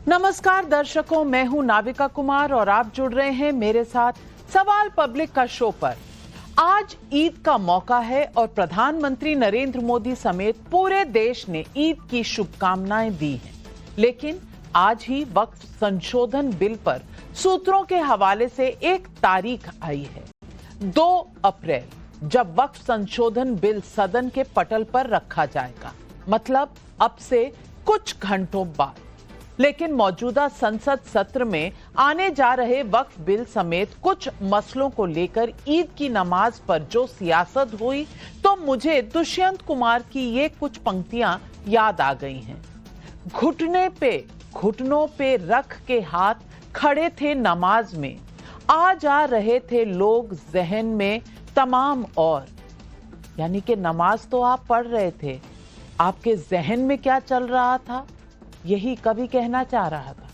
नमस्कार दर्शकों, मैं हूं नाविका कुमार और आप जुड़ रहे हैं मेरे साथ सवाल पब्लिक का शो पर। आज ईद का मौका है और प्रधानमंत्री नरेंद्र मोदी समेत पूरे देश ने ईद की शुभकामनाएं दी हैं। लेकिन आज ही वक्फ संशोधन बिल पर सूत्रों के हवाले से एक तारीख आई है, 2 अप्रैल, जब वक्फ संशोधन बिल सदन के पटल पर रखा जाएगा, मतलब अब से कुछ घंटों बाद। लेकिन मौजूदा संसद सत्र में आने जा रहे वक्फ बिल समेत कुछ मसलों को लेकर ईद की नमाज पर जो सियासत हुई, तो मुझे दुष्यंत कुमार की ये कुछ पंक्तियां याद आ गई हैं। घुटनों पे रख के हाथ खड़े थे नमाज में, आ जा रहे थे लोग जहन में तमाम और। यानी कि नमाज तो आप पढ़ रहे थे, आपके जहन में क्या चल रहा था, यही कवि कहना चाह रहा था।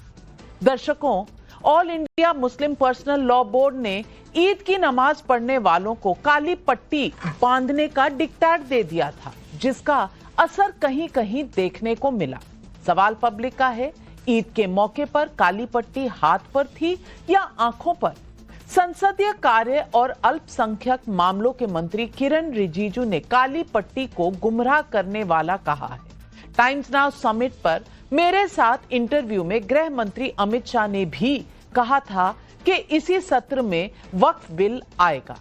दर्शकों, all India Muslim personal law board ने ईद की नमाज पढ़ने वालों को काली पट्टी बांधने का डिक्टेट दे दिया था, जिसका असर कहीं कहीं देखने को मिला। सवाल पब्लिक का है, ईद के मौके पर काली पट्टी हाथ पर थी या आंखों पर? संसदीय कार्य और अल्पसंख्यक मामलों के मंत्री किरण रिजिजू ने काली पट्टी को गुमराह करने वाला कहा है। टाइम्स नाउ समिट पर मेरे साथ इंटरव्यू में गृह मंत्री अमित शाह ने भी कहा था कि इसी सत्र में वक्फ बिल आएगा।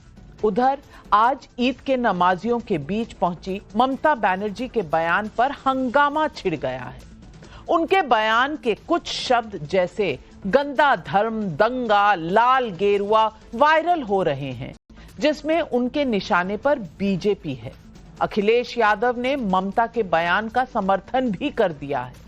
उधर आज ईद के नमाजियों के बीच पहुंची ममता बनर्जी के बयान पर हंगामा छिड़ गया है। उनके बयान के कुछ शब्द जैसे गंदा धर्म, दंगा, लाल गेरुआ वायरल हो रहे हैं, जिसमें उनके निशाने पर बीजेपी है। अखिलेश यादव ने ममता के बयान का समर्थन भी कर दिया है।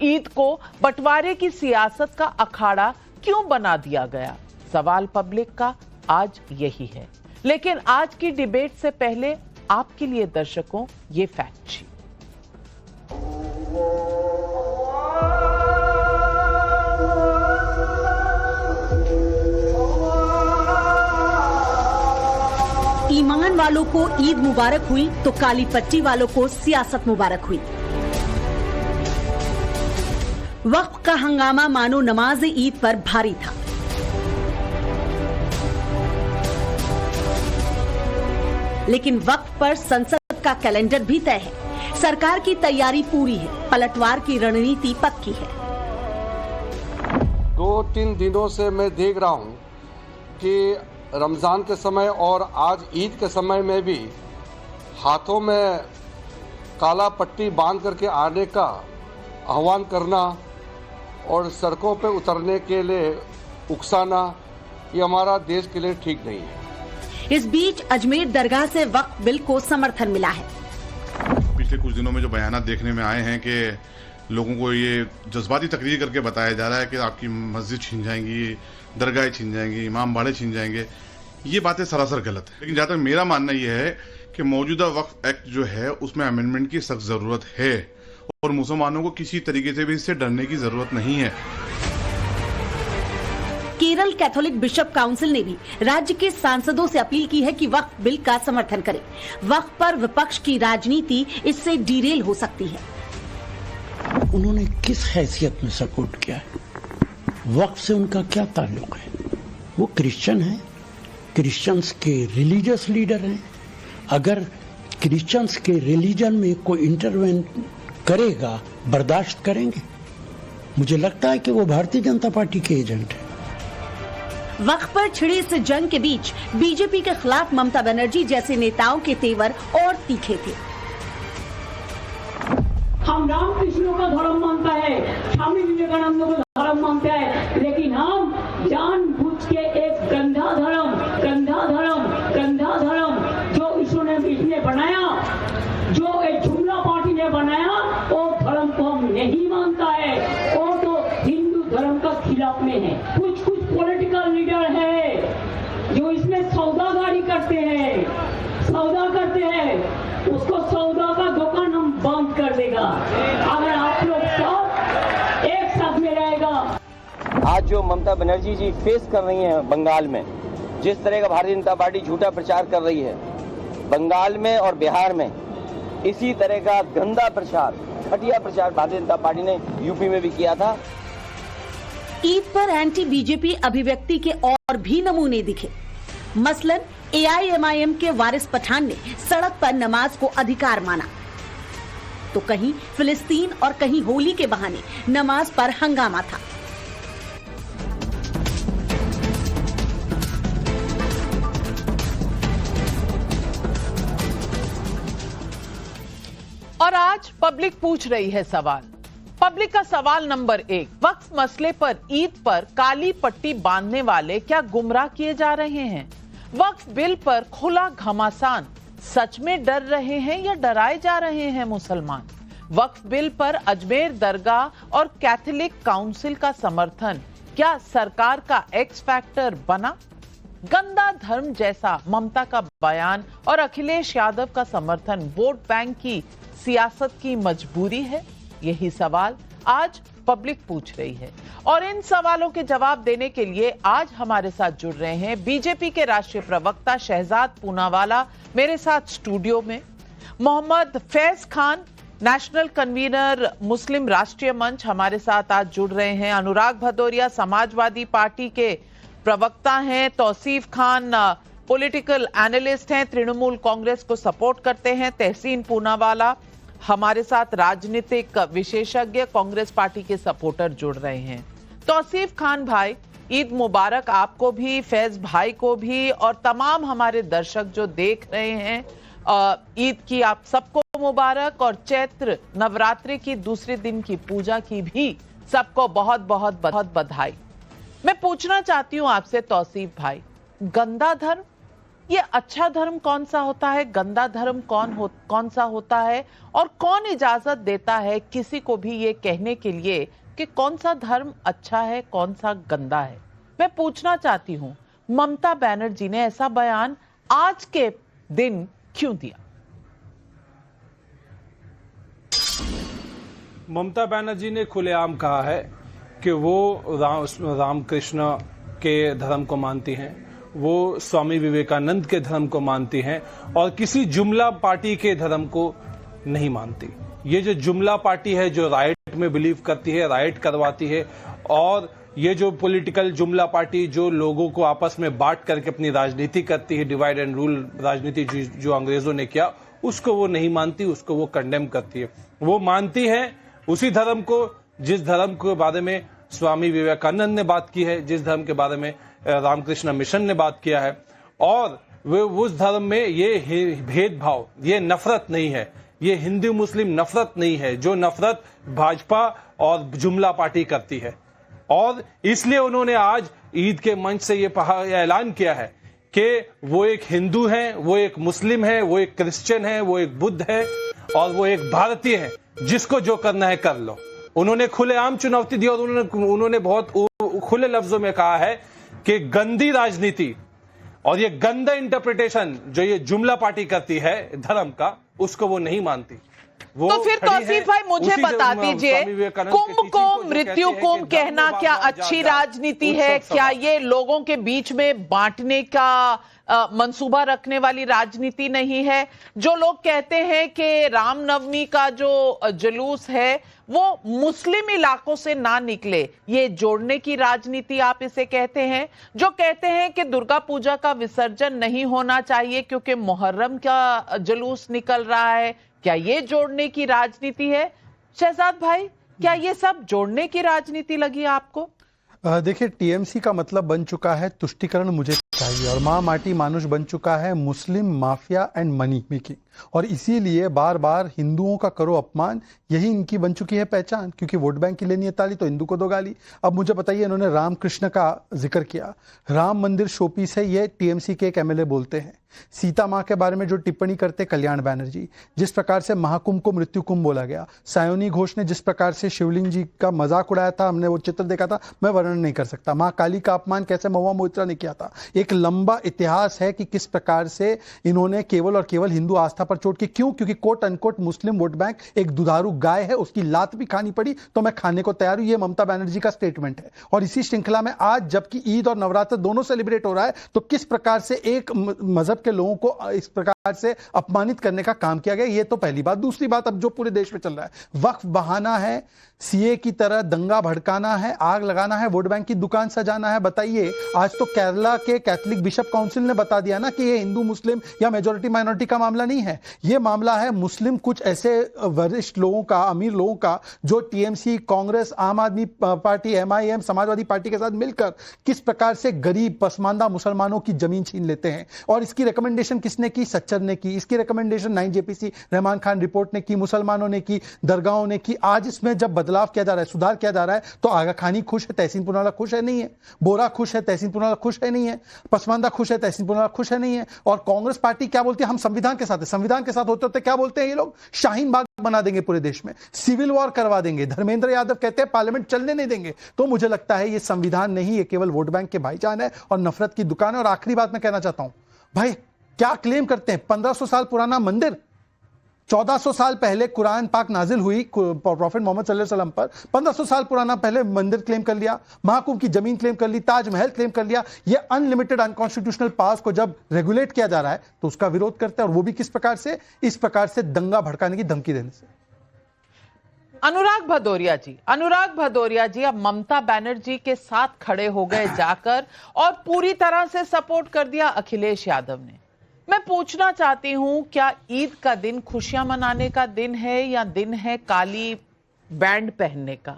ईद को बंटवारे की सियासत का अखाड़ा क्यों बना दिया गया? सवाल पब्लिक का आज यही है। लेकिन आज की डिबेट से पहले आपके लिए दर्शकों ये फैक्ट शीट। ईमान वालों को ईद मुबारक हुई तो काली पट्टी वालों को सियासत मुबारक हुई। वक्फ का हंगामा मानो नमाज ईद पर भारी था। लेकिन वक्फ पर संसद का कैलेंडर भी तय है। सरकार की तैयारी पूरी है, पलटवार की रणनीति पक्की है। 2-3 दिनों से मैं देख रहा हूं कि रमजान के समय और आज ईद के समय में भी हाथों में काला पट्टी बांध करके आने का आह्वान करना और सड़कों पे उतरने के लिए उकसाना, ये हमारा देश के लिए ठीक नहीं है। इस बीच अजमेर दरगाह से वक्फ बिल को समर्थन मिला है। पिछले कुछ दिनों में जो बयानात देखने में आए हैं कि लोगों को ये जज्बाती तकरीर करके बताया जा रहा है कि आपकी मस्जिद छीन जाएंगी, दरगाहें छीन जाएंगी, इमाम बाड़े छीन जाएंगे, ये बातें सरासर गलत है। लेकिन जहाँ तक मेरा मानना यह है कि मौजूदा वक्फ एक्ट जो है उसमें अमेंडमेंट की सख्त जरूरत है और मुसलमानों को किसी तरीके से भी इससे डरने की जरूरत नहीं है। केरल कैथोलिक बिशप काउंसिल ने भी राज्य के सांसदों से अपील की है कि वक्फ बिल का समर्थन करें। वक्फ पर विपक्ष की राजनीति इससे डीरेल हो सकती है। उन्होंने किस हैसियत में सपोर्ट किया है? वक्फ से उनका क्या ताल्लुक है? वो क्रिश्चियन है, क्रिश्चियंस के रिलीजियस लीडर हैं। अगर क्रिश्चियंस के रिलीजन में कोई इंटरवेन करेगा, बर्दाश्त करेंगे? मुझे लगता है कि वो भारतीय जनता पार्टी के एजेंट है। वक्फ पर छिड़ी इस जंग के बीच बीजेपी के खिलाफ ममता बनर्जी जैसे नेताओं के तेवर और तीखे थे। हम रामकृष्ण का धर्म मानता है, स्वामी विवेकानंद को धर्म मानता है, लेकिन हम जानबूझ के एक गंदा धर्म जो इसने बनाया, जो एक जुमला पार्टी ने बनाया, वो धर्म को हम नहीं मानता है। वो तो हिंदू धर्म का खिलाफ में है। कुछ पॉलिटिकल लीडर है जो इसमें सौदागारी करते हैं, उसको सौदा का दुकान हम बंद कर देगा अगर आप लोग सब एक साथ में रहेगा। आज जो ममता बनर्जी जी फेस कर रही हैं बंगाल में, जिस तरह का भारतीय जनता पार्टी झूठा प्रचार कर रही है बंगाल में और बिहार में, इसी तरह का गंदा प्रचार, घटिया प्रचार भारतीय जनता पार्टी ने यूपी में भी किया था। ईद पर एंटी बीजेपी अभिव्यक्ति के और भी नमूने दिखे। मसलन AIMIM के वारिस पठान ने सड़क पर नमाज को अधिकार माना, तो कहीं फिलिस्तीन और कहीं होली के बहाने नमाज पर हंगामा था। और आज पब्लिक पूछ रही है सवाल। पब्लिक का सवाल नंबर 1, वक्फ मसले पर ईद पर काली पट्टी बांधने वाले क्या गुमराह किए जा रहे हैं? वक्फ बिल पर खुला घमासान, सच में डर रहे हैं या डराए जा रहे हैं मुसलमान? वक्फ बिल पर अजमेर दरगाह और कैथोलिक काउंसिल का समर्थन क्या सरकार का एक्स फैक्टर बना? गंदा धर्म जैसा ममता का बयान और अखिलेश यादव का समर्थन वोट बैंक की सियासत की मजबूरी है? यही सवाल आज पब्लिक पूछ रही है। और इन सवालों के जवाब देने के लिए आज हमारे साथ जुड़ रहे हैं बीजेपी के राष्ट्रीय प्रवक्ता शहजाद पूनावाला मेरे साथ स्टूडियो में, मोहम्मद फैज खान नेशनल कन्वीनर मुस्लिम राष्ट्रीय मंच हमारे साथ आज जुड़ रहे हैं, अनुराग भदौरिया समाजवादी पार्टी के प्रवक्ता हैं, तौसीफ खान पॉलिटिकल एनालिस्ट हैं, तृणमूल कांग्रेस को सपोर्ट करते हैं, तहसीन पूनावाला हमारे साथ राजनीतिक विशेषज्ञ कांग्रेस पार्टी के सपोर्टर जुड़ रहे हैं। तौसीफ खान भाई, ईद मुबारक आपको भी, फैज भाई को भी और तमाम हमारे दर्शक जो देख रहे हैं, ईद की आप सबको मुबारक और चैत्र नवरात्रि की दूसरे दिन की पूजा की भी सबको बहुत बहुत बहुत बधाई। मैं पूछना चाहती हूं आपसे तौसीफ भाई, गंदा धर्म, ये अच्छा धर्म कौन सा होता है? गंदा धर्म कौन सा होता है? और कौन इजाजत देता है किसी को भी ये कहने के लिए कि कौन सा धर्म अच्छा है, कौन सा गंदा है? मैं पूछना चाहती हूं, ममता बनर्जी ने ऐसा बयान आज के दिन क्यों दिया? ममता बनर्जी ने खुलेआम कहा है कि वो रामकृष्ण के धर्म को मानती हैं, वो स्वामी विवेकानंद के धर्म को मानती हैं और किसी जुमला पार्टी के धर्म को नहीं मानती। ये जो जुमला पार्टी है जो राइट में बिलीव करती है, राइट करवाती है, और ये जो पॉलिटिकल जुमला पार्टी जो लोगों को आपस में बांट करके अपनी राजनीति करती है, डिवाइड एंड रूल राजनीति जो अंग्रेजों ने किया, उसको वो नहीं मानती, उसको वो कंडेम करती है। वो मानती है उसी धर्म को जिस धर्म के बारे में स्वामी विवेकानंद ने बात की है, जिस धर्म के बारे में रामकृष्ण मिशन ने बात किया है, और वे उस धर्म में ये भेदभाव, ये नफरत नहीं है, ये हिंदू मुस्लिम नफरत नहीं है जो नफरत भाजपा और जुमला पार्टी करती है। और इसलिए उन्होंने आज ईद के मंच से ये ऐलान किया है कि वो एक हिंदू है, वो एक मुस्लिम है, वो एक क्रिश्चियन है, वो एक बुद्ध है और वो एक भारतीय है, जिसको जो करना है कर लो। उन्होंने खुलेआम चुनौती दी और उन्होंने बहुत खुले लफ्जों में कहा है कि गंदी राजनीति और ये गंदा इंटरप्रिटेशन जो ये जुमला पार्टी करती है धर्म का, उसको वो नहीं मानती। तो फिर तौसीफ भाई मुझे बता दीजिए, कुंभ को मृत्यु कुंभ कहना क्या अच्छी राजनीति है? क्या ये लोगों के बीच में बांटने का मंसूबा रखने वाली राजनीति नहीं है? जो लोग कहते हैं कि रामनवमी का जो जुलूस है वो मुस्लिम इलाकों से ना निकले, ये जोड़ने की राजनीति आप इसे कहते हैं? जो कहते हैं कि दुर्गा पूजा का विसर्जन नहीं होना चाहिए क्योंकि मुहर्रम का जुलूस निकल रहा है, क्या ये जोड़ने की राजनीति है? शहजाद भाई, क्या ये सब जोड़ने की राजनीति लगी आपको? देखिए, टीएमसी का मतलब बन चुका है तुष्टीकरण मुझे चाहिए, और माँ माटी मानुष बन चुका है मुस्लिम माफिया एंड मनी मेकिंग, और इसीलिए बार बार हिंदुओं का करो अपमान, यही इनकी बन चुकी है पहचान। क्योंकि वोट बैंक की लेनी है ताली तो हिंदू को दो गाली। अब मुझे बताइए, इन्होंने रामकृष्ण का जिक्र किया, राम मंदिर शोपीस है, ये टीएमसी के एक एमएलए बोलते हैं। सीता माँ के बारे में जो टिप्पणी करते कल्याण बैनर्जी, जिस प्रकार से महाकुंभ को मृत्यु कुंभ बोला गया, सायोनी घोष ने जिस प्रकार से शिवलिंग जी का मजाक उड़ाया था, हमने वो चित्र देखा था, मैं वर्णन नहीं कर सकता। माँ काली का अपमान कैसे महुआ मोइत्रा ने किया था। एक लंबा इतिहास है कि किस प्रकार से इन्होंने केवल और केवल हिंदू आस्था माथा पर चोट की। क्यों? क्योंकि कोट अनकोट मुस्लिम वोट बैंक एक दुधारू गाय है, उसकी लात भी खानी पड़ी तो मैं खाने को तैयार हूं। यह ममता बनर्जी का स्टेटमेंट है। और इसी श्रृंखला में आज जबकि ईद और नवरात्र दोनों सेलिब्रेट हो रहा है, तो किस प्रकार से एक मजहब के लोगों को इस प्रकार से अपमानित करने का काम किया गया, यह तो पहली बात। दूसरी बात, अब जो पूरे देश में चल रहा है, वक्फ बहाना है, सीए की तरह दंगा भड़काना है, आग लगाना है, वोट बैंक की दुकान सजाना है। बताइए, आज तो केरला के कैथलिक बिशप काउंसिल ने बता दिया ना कि ये हिंदू मुस्लिम या मेजॉरिटी माइनॉरिटी का मामला नहीं है, यह मामला है मुस्लिम कुछ ऐसे वरिष्ठ लोगों का, अमीर लोगों का, जो टीएमसी, कांग्रेस, आम आदमी पार्टी, एमआईएम, समाजवादी पार्टी के साथ मिलकर किस प्रकार से गरीब पसमानदा मुसलमानों की जमीन छीन लेते हैं। और इसकी रिकमेंडेशन किसने की? सच्चर ने की। इसकी recommendation 9 JPC Rahman Khan report ने की, मुसलमानों ने की, दरगाहों ने की। आज इसमें जब बदलाव किया जा रहा है, सुधार किया जा रहा है, तो आगा खानी खुश है, तहसीन पुनावाला खुश है, नहीं है। बोरा खुश है, तहसीन पुनावाला खुश है, नहीं है। पसमानदा खुश है, तहसीन पुनावाला खुश है, नहीं है। और कांग्रेस पार्टी क्या बोलती है? हम संविधान के साथ है। संविधान के साथ होते होते क्या बोलते हैं ये लोग? शाहीन बाग बना देंगे पूरे देश में, सिविल वॉर करवा देंगे। धर्मेंद्र यादव कहते हैं पार्लियामेंट चलने नहीं देंगे। तो मुझे लगता है ये संविधान नहीं, ये केवल वोट बैंक के भाईजान है और नफरत की दुकान है। और आखिरी बात मैं कहना चाहता हूं, भाई क्या क्लेम करते हैं? 1500 साल पुराना मंदिर, 1400 साल पहले कुरान पाक नाजिल हुई प्रॉफेट मोहम्मद सल्लल्लाहु अलैहि वसल्लम पर, 1500 साल पुराना पहले मंदिर क्लेम कर लिया, महाकुंभ की जमीन क्लेम कर ली, ताजमहल क्लेम कर लिया। ये अनलिमिटेड अनकॉन्स्टिट्यूशनल पावर्स को जब रेगुलेट किया जा रहा है तो उसका विरोध करते हैं, और वो भी किस प्रकार से? इस प्रकार से दंगा भड़काने की धमकी देने से। अनुराग भदौरिया जी अब ममता बनर्जी के साथ खड़े हो गए जाकर और पूरी तरह से सपोर्ट कर दिया अखिलेश यादव ने। मैं पूछना चाहती हूं, क्या ईद का दिन खुशियां मनाने का दिन है या दिन है काली बैंड पहनने का?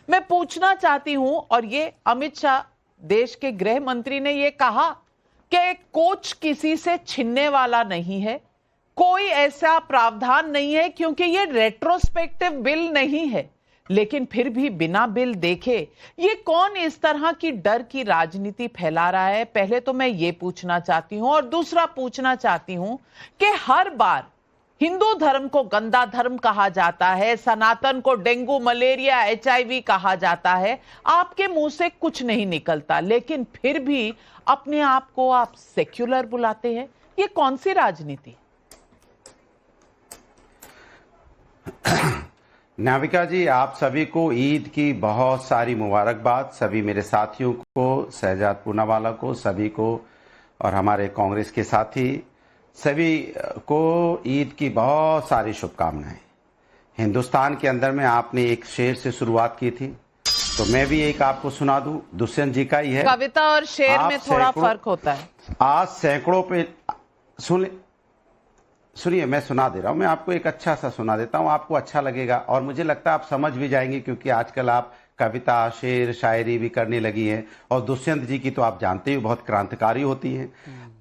मैं पूछना चाहती हूं, और ये अमित शाह देश के गृह मंत्री ने ये कहा कि कोच किसी से छिनने वाला नहीं है, कोई ऐसा प्रावधान नहीं है, क्योंकि ये रेट्रोस्पेक्टिव बिल नहीं है। लेकिन फिर भी बिना बिल देखे ये कौन इस तरह की डर की राजनीति फैला रहा है? पहले तो मैं ये पूछना चाहती हूं, और दूसरा पूछना चाहती हूं कि हर बार हिंदू धर्म को गंदा धर्म कहा जाता है, सनातन को डेंगू, मलेरिया, HIV कहा जाता है, आपके मुंह से कुछ नहीं निकलता, लेकिन फिर भी अपने आप को आप सेक्युलर बुलाते हैं। ये कौन सी राजनीति? नाविका जी, आप सभी को ईद की बहुत सारी मुबारकबाद। सभी मेरे साथियों को, शहजाद पूनावाला को, सभी को, और हमारे कांग्रेस के साथी सभी को ईद की बहुत सारी शुभकामनाएं। हिंदुस्तान के अंदर में आपने एक शेर से शुरुआत की थी, तो मैं भी एक आपको सुना दूं, दुष्यंत जी का ही है। कविता और शेर में थोड़ा फर्क होता है। आज सैकड़ों पे सुनिए, मैं सुना दे रहा हूं, मैं आपको एक अच्छा सा सुना देता हूं, आपको अच्छा लगेगा और मुझे लगता है आप समझ भी जाएंगे, क्योंकि आजकल आप कविता, शेर, शायरी भी करने लगी हैं, और दुष्यंत जी की तो आप जानते ही बहुत क्रांतिकारी होती हैं।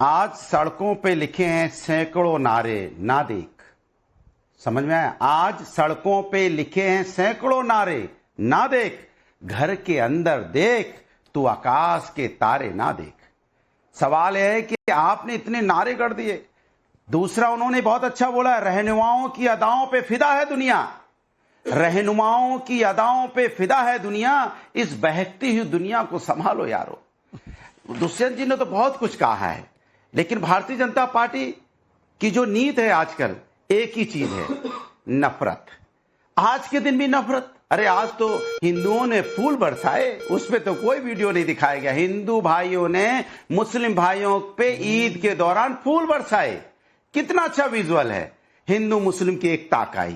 आज सड़कों पे लिखे हैं सैकड़ों नारे, ना देख। समझ में आया? आज सड़कों पे लिखे हैं सैकड़ों नारे, ना देख, घर के अंदर देख, तू आकाश के तारे ना देख। सवाल यह है कि आपने इतने नारे कर दिए। दूसरा, उन्होंने बहुत अच्छा बोला, रहनुमाओं की अदाओं पे फिदा है दुनिया, रहनुमाओं की अदाओं पे फिदा है दुनिया, इस बहकती हुई दुनिया को संभालो यारो। दुष्यंत जी ने तो बहुत कुछ कहा है, लेकिन भारतीय जनता पार्टी की जो नीति है आजकल, एक ही चीज है, नफरत। आज के दिन भी नफरत। अरे आज तो हिंदुओं ने फूल बरसाए, उसपे तो कोई वीडियो नहीं दिखाया गया। हिंदू भाइयों ने मुस्लिम भाइयों पे ईद के दौरान फूल बरसाए। कितना अच्छा विजुअल है, हिंदू मुस्लिम की एकता का ही।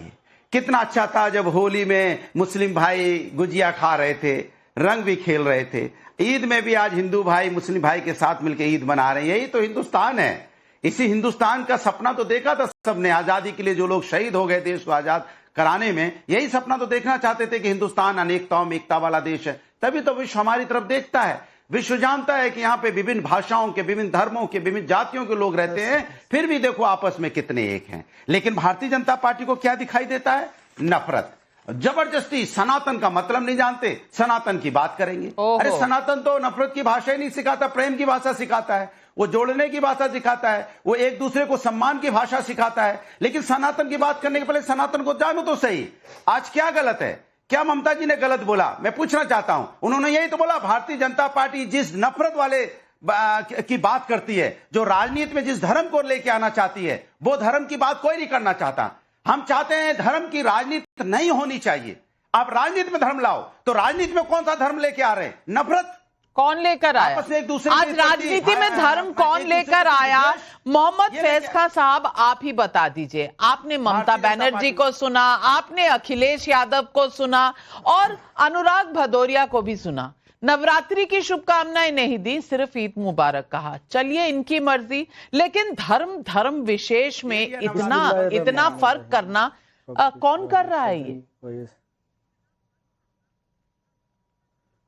कितना अच्छा था जब होली में मुस्लिम भाई गुजिया खा रहे थे, रंग भी खेल रहे थे। ईद में भी आज हिंदू भाई मुस्लिम भाई के साथ मिलकर ईद मना रहे हैं। यही तो हिंदुस्तान है। इसी हिंदुस्तान का सपना तो देखा था सबने, आजादी के लिए जो लोग शहीद हो गए देश को आजाद कराने में, यही सपना तो देखना चाहते थे कि हिंदुस्तान अनेकताओं में एकता वाला देश है। तभी तो विश्व हमारी तरफ देखता है। विश्व जानता है कि यहाँ पे विभिन्न भाषाओं के, विभिन्न धर्मों के, विभिन्न जातियों के लोग रहते हैं, फिर भी देखो आपस में कितने एक हैं। लेकिन भारतीय जनता पार्टी को क्या दिखाई देता है? नफरत, जबरदस्ती। सनातन का मतलब नहीं जानते, सनातन की बात करेंगे। अरे सनातन तो नफरत की भाषा ही नहीं सिखाता, प्रेम की भाषा सिखाता है, वो जोड़ने की भाषा सिखाता है, वो एक दूसरे को सम्मान की भाषा सिखाता है। लेकिन सनातन की बात करने के पहले सनातन को जानो तो सही। आज क्या गलत है? क्या ममता जी ने गलत बोला? मैं पूछना चाहता हूं। उन्होंने यही तो बोला, भारतीय जनता पार्टी जिस नफरत वाले की बात करती है, जो राजनीति में जिस धर्म को लेके आना चाहती है, वो धर्म की बात कोई नहीं करना चाहता। हम चाहते हैं धर्म की राजनीति नहीं होनी चाहिए। आप राजनीति में धर्म लाओ, तो राजनीति में कौन सा धर्म लेके आ रहे हैं? नफरत कौन लेकर आया? आपस में एक दूसरे आज राजनीति में धर्म कौन लेकर आया? मोहम्मद फैज खां साहब, आप ही बता दीजिए। आपने ममता बनर्जी को सुना, आपने अखिलेश यादव को सुना और अनुराग भदौरिया को भी सुना। नवरात्रि की शुभकामनाएं नहीं दी, सिर्फ ईद मुबारक कहा। चलिए इनकी मर्जी, लेकिन धर्म विशेष में इतना फर्क करना कौन कर रहा है? ये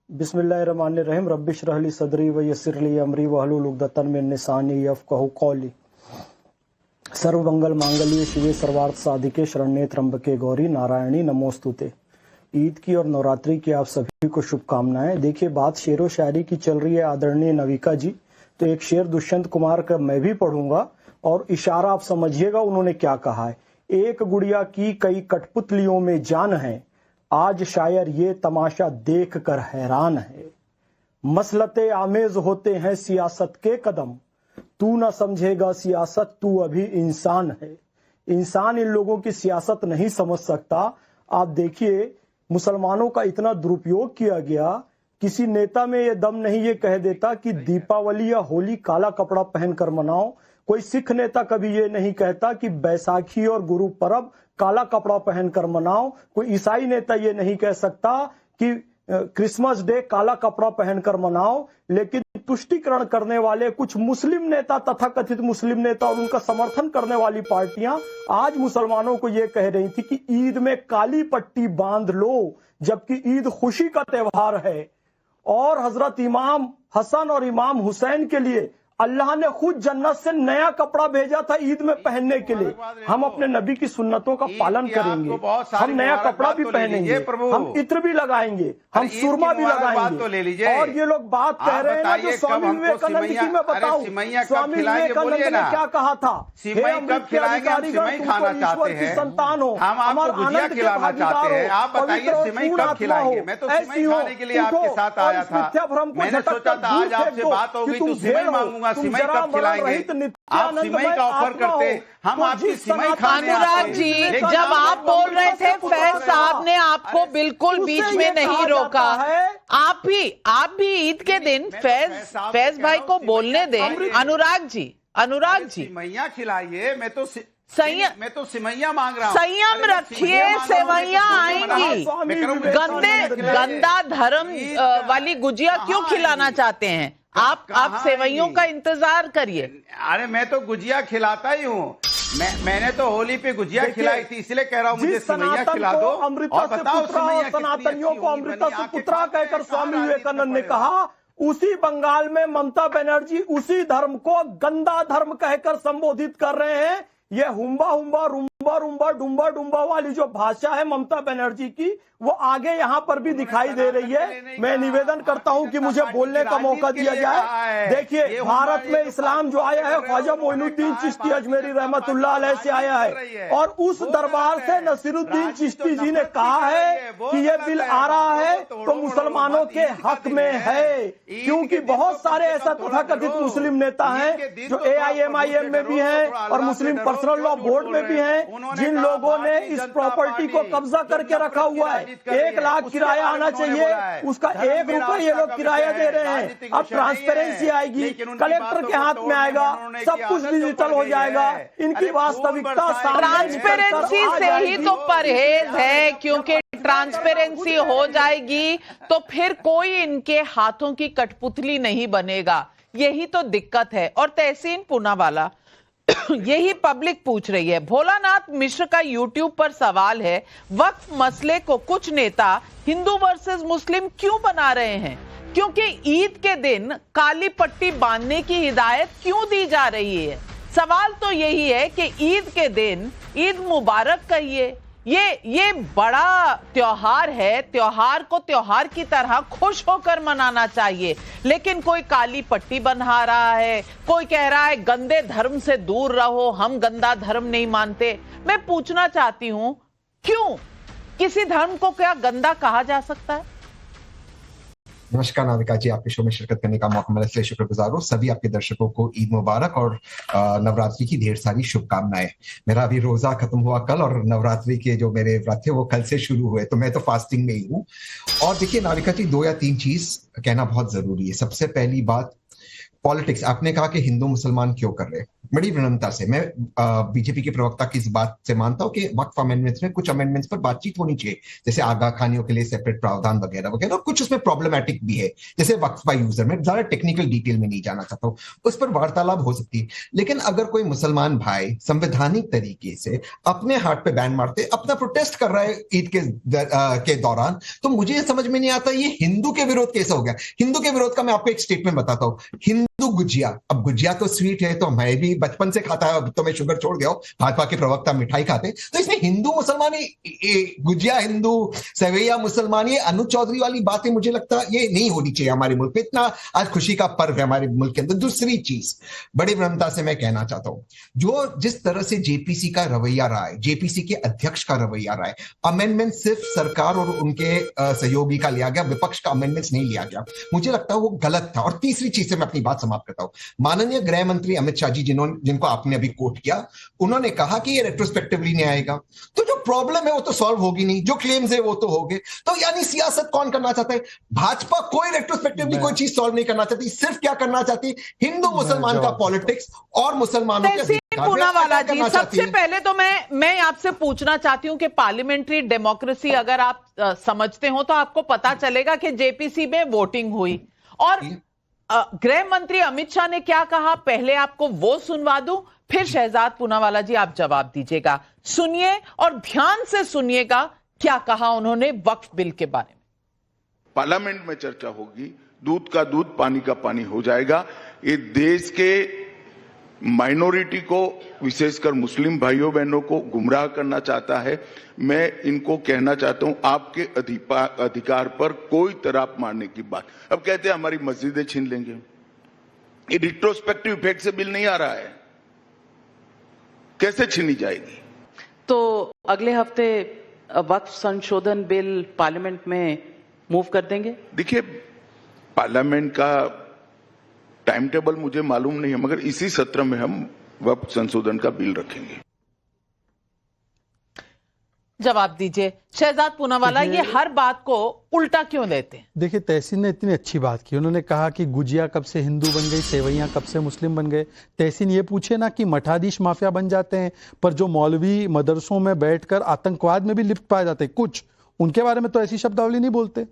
बिस्मिल्लाहिर्रहमानिर्रहीम रब्बिश रहली सदरी व यस्सिर ली अमरी वहलुल उक़दतन मिन लिसानी यफ़क़हू क़ौली। सर्वमंगल मांगल्ये शिवे सर्वार्थ साधिके शरण्ये त्र्यंबके गौरी नारायणी नमोस्तुते। ईद की और नवरात्रि की आप सभी को शुभकामनाएं। देखिए, बात शेरो शायरी की चल रही है आदरणीय नविका जी, तो एक शेर दुष्यंत कुमार का मैं भी पढ़ूंगा और इशारा आप समझिएगा उन्होंने क्या कहा है। एक गुड़िया की कई कठपुतलियों में जान है, आज शायर ये तमाशा देख कर हैरान है। मसलते आमेज होते हैं सियासत के कदम, तू न समझेगा सियासत तू अभी इंसान है। इंसान इन लोगों की सियासत नहीं समझ सकता। आप देखिए, मुसलमानों का इतना दुरुपयोग किया गया, किसी नेता में ये दम नहीं ये कह देता कि दीपावली या होली काला कपड़ा पहनकर मनाओ। कोई सिख नेता कभी ये नहीं कहता कि बैसाखी और गुरु पर्व काला कपड़ा पहनकर मनाओ। कोई ईसाई नेता ये नहीं कह सकता कि क्रिसमस डे काला कपड़ा पहनकर मनाओ। लेकिन तुष्टीकरण करने वाले कुछ मुस्लिम नेता, तथाकथित मुस्लिम नेता और उनका समर्थन करने वाली पार्टियां आज मुसलमानों को ये कह रही थी कि ईद में काली पट्टी बांध लो, जबकि ईद खुशी का त्योहार है। और हजरत इमाम हसन और इमाम हुसैन के लिए अल्लाह ने खुद जन्नत से नया कपड़ा भेजा था ईद में पहनने के लिए। हम अपने नबी की सुन्नतों का पालन करेंगे, हम नया कपड़ा भी पहनेंगे, हम इत्र भी लगाएंगे, हम सुरमा भी लगाएंगे। और ये लोग बात कह रहे हैं ना जो स्वामी विवेकानंद की, मैं बताऊं स्वामी विवेकानंद ने क्या कहा था, हे अमृत के अधिकारीगण, तुम ईश्वर की संतान हो, हमारे आनंद के भागीदार हो, पवित्र और पूर्ण आत्मा हो, ऐसी हो, और इस मिथ्या भ्रम को झटक कर दूर फेंक दो कि तुम भेड़ हो, सिमई कब खिलाएंगे? आप सिमई का ऑफर करते, हम आपकी सिमई खाने। अनुराग जी, जब आप बोल रहे थे फैज साहब ने आपको बिल्कुल बीच में नहीं रोका। आप भी ईद के दिन फैज भाई को बोलने दें। अनुराग जी सिमैया खिलाइए। मैं तो सिमैया मांग रहा हूँ। संयम रखिए, सेवैया आएंगी। गंदा धर्म वाली गुजिया क्यों खिलाना चाहते हैं आप सेवैयों का इंतजार करिए। अरे मैं तो गुजिया खिलाता ही हूँ। मैंने तो होली पे गुजिया खिलाई थी, इसलिए कह रहा हूँ मुझे सिमैया खिला दो। अमृता से पुत्रा और सनातनियों को अमृता से पुत्रा कहकर स्वामी विवेकानंद ने कहा। उसी बंगाल में ममता बनर्जी उसी धर्म को गंदा धर्म कहकर संबोधित कर रहे हैं। ये हुम्बा हुम्बा रुम्बा रुम्बा डुम्बा डुम्बा वाली जो भाषा है ममता बनर्जी की, वो आगे यहाँ पर भी दिखाई दे रही है। मैं निवेदन करता हूँ कि मुझे बोलने का मौका दिया जाए। देखिए, भारत में इस्लाम जो आया है ख्वाजा मोइनुद्दीन चिश्ती अजमेरी रहमतुल्लाह अलैह से आया है, और उस दरबार से नसीरुद्दीन चिश्ती जी ने कहा है कि ये बिल आ रहा है तो मुसलमानों के हक में है, क्योंकि बहुत सारे ऐसा तथाकथित मुस्लिम नेता हैं जो AIMIM में भी हैं और मुस्लिम पर्सनल लॉ बोर्ड में भी हैं, जिन लोगों ने इस प्रॉपर्टी को कब्जा करके रखा हुआ है। 1 लाख किराया आना चाहिए, उसका 1 रुपए ये लोग किराया दे रहे हैं। अब ट्रांसपेरेंसी आएगी, कलेक्टर के हाथ में आएगा, सब कुछ डिजिटल हो जाएगा। इनकी वास्तविकता ट्रांसपेरेंसी से ही तो परहेज है, क्योंकि ट्रांसपेरेंसी हो जाएगी तो फिर कोई इनके हाथों की कठपुतली नहीं बनेगा। यही तो दिक्कत है। और तहसीन पूनावाला, यही पब्लिक पूछ रही है। भोलानाथ मिश्र का यूट्यूब पर सवाल है, वक्फ मसले को कुछ नेता हिंदू वर्सेस मुस्लिम क्यों बना रहे हैं? क्योंकि ईद के दिन काली पट्टी बांधने की हिदायत क्यों दी जा रही है? सवाल तो यही है कि ईद के दिन ईद मुबारक कहिए। ये बड़ा त्योहार है, त्योहार को त्योहार की तरह खुश होकर मनाना चाहिए। लेकिन कोई काली पट्टी बंधा रहा है, कोई कह रहा है गंदे धर्म से दूर रहो, हम गंदा धर्म नहीं मानते। मैं पूछना चाहती हूं, क्यों? किसी धर्म को क्या गंदा कहा जा सकता है? नमस्कार नाविका जी, आपके शो में शिरकत करने का मौका मिला इसलिए शुक्रगुजार हूँ। सभी आपके दर्शकों को ईद मुबारक और नवरात्रि की ढेर सारी शुभकामनाएं। मेरा अभी रोजा खत्म हुआ कल और नवरात्रि के जो मेरे व्रत थे वो कल से शुरू हुए, तो मैं तो फास्टिंग में ही हूँ। और देखिए नाविका जी, 2 या 3 चीज कहना बहुत जरूरी है। सबसे पहली बात, पॉलिटिक्स। आपने कहा कि हिंदू मुसलमान क्यों कर रहे हैं। बड़ी विनम्रता से मैं बीजेपी के प्रवक्ता की इस बात से मानता हूं कि वक्फ अमेंडमेंट्स में कुछ अमेंडमेंट्स पर बातचीत होनी चाहिए, जैसे आगा खानियों के लिए सेपरेट प्रावधान वगैरह वगैरह, और कुछ उसमें प्रॉब्लमेटिक भी है, जैसे वक्फ बाय यूजर। मैं ज्यादा टेक्निकल डिटेल में नहीं जाना चाहता हूँ, उस पर वार्तालाप हो सकती है। लेकिन अगर कोई मुसलमान भाई संवैधानिक तरीके से अपने हाथ पे बैन मारते अपना प्रोटेस्ट कर रहा है ईद के दौरान, तो मुझे ये समझ में नहीं आता ये हिंदू के विरोध कैसे हो गया। हिंदू के विरोध का मैं आपको एक स्टेटमेंट बताता हूँ। हिंदू गुजिया, अब गुजिया तो स्वीट है, तो मैं भी बचपन से खाता है, अब तो मैं शुगर छोड़ गया हूं। भाजपा के प्रवक्ता मिठाई खाते, तो इसमें हिंदू मुसलमानी, गुजिया हिंदू, सेवैया मुसलमान, ये अनुज चौधरी वाली बातें मुझे लगता है ये नहीं होनी चाहिए हमारे मुल्क में। इतना आज खुशी का पर्व है हमारे मुल्क के अंदर। दूसरी चीज बड़ी विनम्रता से मैं कहना चाहता हूं, जो जिस तरह से जेपीसी का रवैया रहा है, जेपीसी के अध्यक्ष का रवैया रहा है, अमेंडमेंट सिर्फ सरकार और उनके सहयोगी का लिया गया, विपक्ष का अमेंडमेंट नहीं लिया गया, मुझे लगता है वो गलत था। और तीसरी चीज से मैं अपनी बात समाप्त करता हूं। माननीय गृह मंत्री अमित शाह जी, जिनको आपने अभी कोट किया, उन्होंने कहा कि ये रेट्रोस्पेक्टिवली नहीं आएगा, तो जो प्रॉब्लम है वो तो सॉल्व होगी नहीं, जो क्लेम्स है वो तो हो गए। तो यानी सियासत कौन करना चाहता है? भाजपा कोई रेट्रोस्पेक्टिवली कोई चीज सॉल्व नहीं करना चाहती, सिर्फ क्या करना चाहती है? हिंदू मुसलमान का पॉलिटिक्स और मुसलमानों के पूनावाला जी, सबसे पहले तो मैं आपसे पूछना चाहती हूं कि पार्लियामेंट्री डेमोक्रेसी अगर आप समझते हो तो आपको पता चलेगा कि जेपीसी में वोटिंग हुई और गृह मंत्री अमित शाह ने क्या कहा, पहले आपको वो सुनवा दूं, फिर शहजाद पूनावाला जी आप जवाब दीजिएगा। सुनिए और ध्यान से सुनिएगा क्या कहा उन्होंने वक्फ बिल के बारे में। पार्लियामेंट में चर्चा होगी, दूध का दूध पानी का पानी हो जाएगा। ये देश के माइनॉरिटी को, विशेषकर मुस्लिम भाइयों बहनों को गुमराह करना चाहता है। मैं इनको कहना चाहता हूं, आपके अधिकार पर कोई तराप मारने की बात। अब कहते हैं हमारी मस्जिदें छीन लेंगे, ये रिट्रोस्पेक्टिव इफेक्ट से बिल नहीं आ रहा है, कैसे छीनी जाएगी? तो अगले हफ्ते वक्फ संशोधन बिल पार्लियामेंट में मूव कर देंगे। देखिए, पार्लियामेंट का टाइम टेबल मुझे मालूम नहीं है, मगर इसी सत्र में हम वक्फ संशोधन का बिल रखेंगे। जवाब दीजिए शहजाद पूनावाला, ये हर बात को उल्टा क्यों लेते हैं? देखिए, तहसीन ने इतनी अच्छी बात की। उन्होंने कहा कि गुजिया कब से हिंदू बन गई, सेवैयां कब से मुस्लिम बन गए। तहसीन ये पूछे ना कि मठाधीश माफिया बन जाते हैं, पर जो मौलवी मदरसों में बैठकर आतंकवाद में भी लिप्त पाए जाते हैं, कुछ उनके बारे में तो ऐसी शब्दावली नहीं बोलते।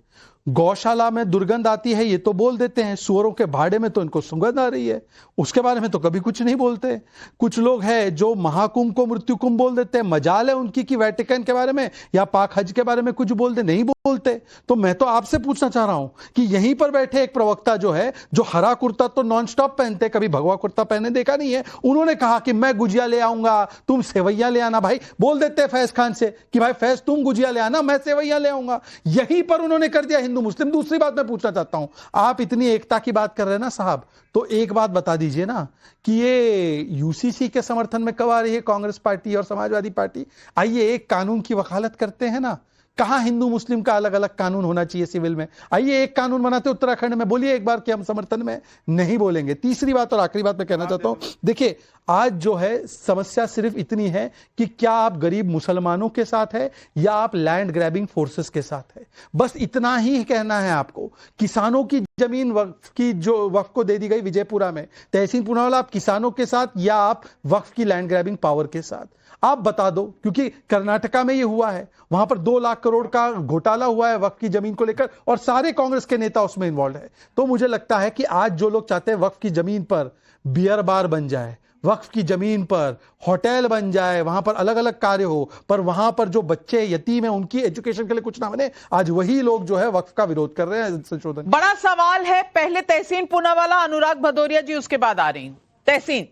गौशाला में दुर्गंध आती है ये तो बोल देते हैं, सुअरों के भाड़े में तो इनको सुगंध आ रही है, उसके बारे में तो कभी कुछ नहीं बोलते। कुछ लोग हैं जो महाकुंभ को मृत्यु कुंभ बोल देते हैं, मजाल है उनकी कि वेटिकन के बारे में या पाक हज के बारे में कुछ बोल दे, नहीं बोलते। तो मैं तो आपसे पूछना चाह रहा हूं कि यहीं पर बैठे एक प्रवक्ता जो है, जो हरा कुर्ता तो नॉन स्टॉप पहनते, कभी भगवा कुर्ता पहने देखा नहीं है, उन्होंने कहा कि मैं गुजिया ले आऊंगा, तुम सेवैया ले आना। भाई बोल देते हैं फैज खान से कि भाई फैज तुम गुजिया ले आना, मैं सेवैया ले आऊंगा। यहीं पर उन्होंने कर दिया हिंदू मुस्लिम। दूसरी बात मैं पूछना चाहता हूं, आप इतनी एकता की बात कर रहे हैं ना साहब, तो एक बात बता दीजिए ना कि ये यूसीसी के समर्थन में कब आ रही है कांग्रेस पार्टी और समाजवादी पार्टी? आइए एक कानून की वकालत करते हैं ना, कहां हिंदू मुस्लिम का अलग अलग कानून होना चाहिए सिविल में? आइए एक कानून बनाते उत्तराखंड में, बोलिए एक बार कि हम समर्थन में नहीं बोलेंगे। तीसरी बात और आखिरी बात मैं कहना चाहता हूं, देखिए आज जो है समस्या सिर्फ इतनी है कि क्या आप गरीब मुसलमानों के साथ है या आप लैंड ग्रैबिंग फोर्सेस के साथ है, बस इतना ही कहना है आपको। किसानों की जमीन वक्फ की जो वक्फ को दे दी गई विजयपुरा में, तहसीन पूनावाला आप किसानों के साथ या आप वक्फ की लैंड ग्रैबिंग पावर के साथ? आप बता दो, क्योंकि कर्नाटका में ये हुआ है, वहां पर 2 लाख करोड़ का घोटाला हुआ है वक्फ की जमीन को लेकर और सारे कांग्रेस के नेता उसमें इन्वॉल्व है। तो मुझे लगता है कि आज जो लोग चाहते हैं वक्फ की जमीन पर बियर बार बन जाए, वक्फ की जमीन पर होटल बन जाए, वहां पर अलग अलग कार्य हो, पर वहां पर जो बच्चे यतीम है उनकी एजुकेशन के लिए कुछ ना बने, आज वही लोग जो है वक्फ का विरोध कर रहे हैं संशोधन। बड़ा सवाल है, पहले तहसीन पूनावाला, अनुराग भदौरिया जी, उसके बाद आ रही हूं। तहसीन,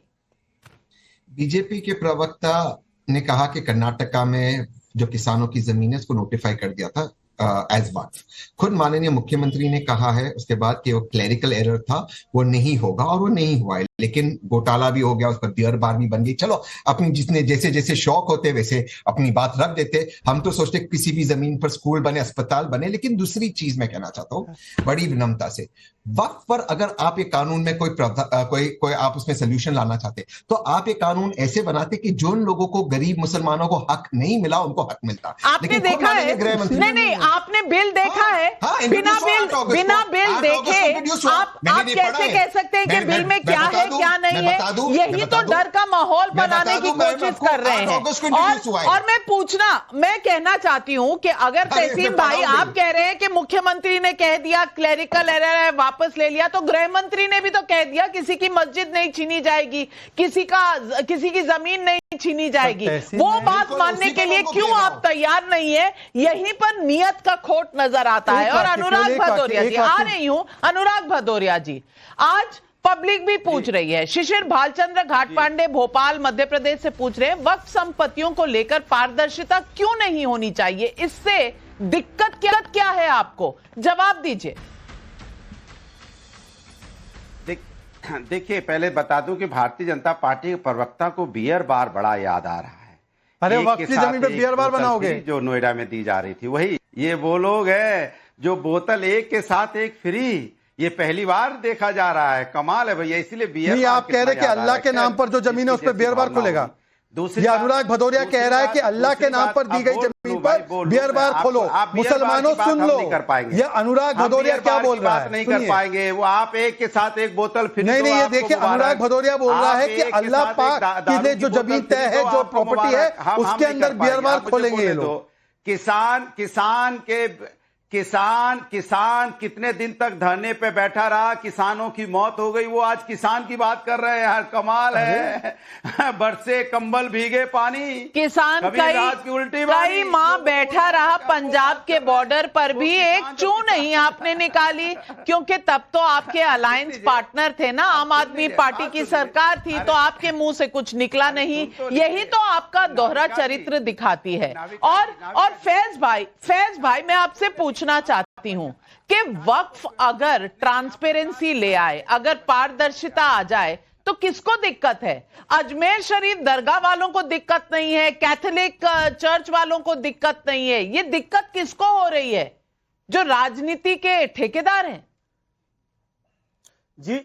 बीजेपी के प्रवक्ता ने कहा कि कर्नाटका में जो किसानों की जमीन है उसको नोटिफाई कर दिया था, एज वक्फ। खुद माननीय मुख्यमंत्री ने कहा है उसके बाद कि वो क्लरिकल एरर था, वो नहीं होगा, और वो नहीं हुआ है। लेकिन घोटाला भी हो गया, उस पर बियर बार भी बन गई। चलो, अपनी जिसने जैसे जैसे शौक होते वैसे अपनी बात रख देते। हम तो सोचते किसी भी जमीन पर स्कूल बने, अस्पताल बने। लेकिन दूसरी चीज मैं कहना चाहता हूँ बड़ी विनम्रता से, वक्फ पर अगर आप ये कानून में कोई आप उसमें सोल्यूशन लाना चाहते तो आप ये कानून ऐसे बनाते कि जो लोगों को, गरीब मुसलमानों को हक नहीं मिला उनको हक मिलता। आपने देखा है? नहीं, आपने बिल देखा है? बिना बिल देखे आप कैसे कह सकते हैं कि बिल में क्या है क्या नहीं है? यही तो डर का माहौल बनाने की कोशिश कर रहे हैं। और मैं कहना चाहती हूं कि अगर तहसीन भाई आप कह रहे हैं कि मुख्यमंत्री ने कह दिया क्लरिकल एरर है, वापस ले लिया, तो गृह मंत्री ने भी तो कह दिया किसी की मस्जिद नहीं छीनी जाएगी, किसी की जमीन नहीं छीनी जाएगी। वो बात मानने के लिए क्यों आप तैयार नहीं है? यहीं पर नियत का खोट नजर आता है। और अनुराग भदौरिया जी, आ रही हूं, अनुराग भदौरिया जी, आज पब्लिक भी पूछ रही है, शिशिर भालचंद्र घाटपांडे भोपाल मध्य प्रदेश से पूछ रहे हैं, वक्फ संपत्तियों को लेकर पारदर्शिता क्यों नहीं होनी चाहिए? इससे दिक्कत क्या है आपको? जवाब दीजिए। देखिए, पहले बता दूं कि भारतीय जनता पार्टी के प्रवक्ता को बियर बार बड़ा याद आ रहा है। अरे वक्फ की जमीन पे बियर बार बनाओगे? जो नोएडा में दी जा रही थी, वही ये वो लोग हैं जो बोतल एक के साथ एक फ्री, ये पहली बार देखा जा रहा है। कमाल है भैया, इसीलिए बियर। नहीं, आप कह रहे कि अल्लाह के नाम पर जो जमीन है उस पर बियर बार खुलेगा? ये अनुराग भदौरिया कह रहा है कि अल्लाह के नाम पर दी गई जमीन पर बियर बार खोलो। मुसलमानों सुन लो, ये अनुराग भदौरिया क्या बोल रहा है? नहीं कर पाएंगे वो। आप एक के साथ एक बोतल फ्री। नहीं, ये देखिए, अनुराग भदौरिया बोल रहा है कि अल्लाह पाक की ने जो जमीन तय है, जो प्रॉपर्टी है, उसके अंदर बियर बार खोलेंगे ये लोग। किसान कितने दिन तक धरने पे बैठा रहा, किसानों की मौत हो गई, वो आज किसान की बात कर रहे हैं यार। कमाल है। बरसे कंबल भीगे पानी, किसान कई माह बैठा रहा। पंजाब के बॉर्डर पर भी एक चू नहीं आपने निकाली, क्योंकि तब तो आपके अलायंस पार्टनर थे ना, आम आदमी पार्टी की सरकार थी, तो आपके मुंह से कुछ निकला नहीं। यही तो आपका दोहरा चरित्र दिखाती है। और फैज भाई मैं आपसे पूछना चाहती हूं कि वक्फ अगर ट्रांसपेरेंसी ले आए, अगर पारदर्शिता आ जाए, तो किसको दिक्कत है? अजमेर शरीफ दरगाह वालों को दिक्कत नहीं है, कैथोलिक चर्च वालों को दिक्कत नहीं है। ये दिक्कत किसको हो रही है? जो राजनीति के ठेकेदार हैं। जी